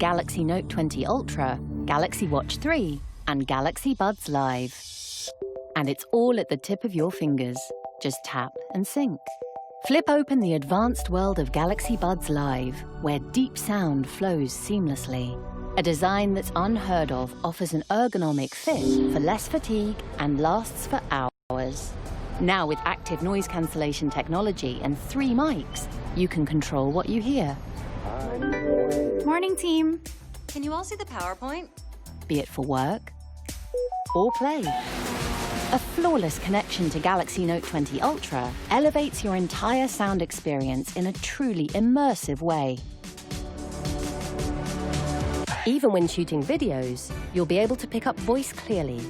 Galaxy Note20 Ultra, Galaxy Watch 3, and Galaxy Buds Live. And it's all at the tip of your fingers. Just tap and sync. Flip open the advanced world of Galaxy Buds Live, where deep sound flows seamlessly. A design that's unheard of offers an ergonomic fit for less fatigue and lasts for hours. Now with active noise cancellation technology and 3 mics, you can control what you hear. Morning, team. Can you all see the PowerPoint? Be it for work or play. A flawless connection to Galaxy Note20 Ultra elevates your entire sound experience in a truly immersive way. Even when shooting videos, you'll be able to pick up voice clearly.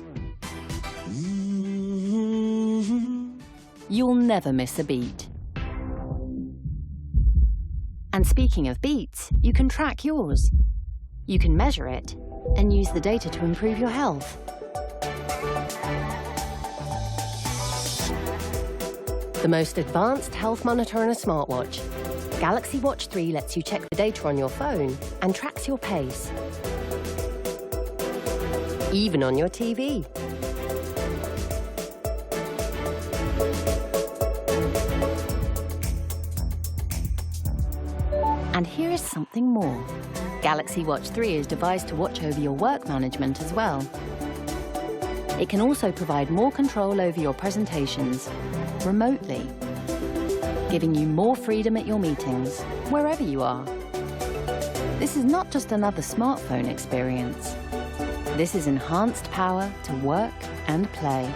You'll never miss a beat. And speaking of beats, you can track yours. You can measure it and use the data to improve your health. The most advanced health monitor in a smartwatch, Galaxy Watch 3 lets you check the data on your phone and tracks your pace. Even on your TV. And here is something more. Galaxy Watch 3 is devised to watch over your work management as well. It can also provide more control over your presentations remotely, giving you more freedom at your meetings, wherever you are. This is not just another smartphone experience. This is enhanced power to work and play.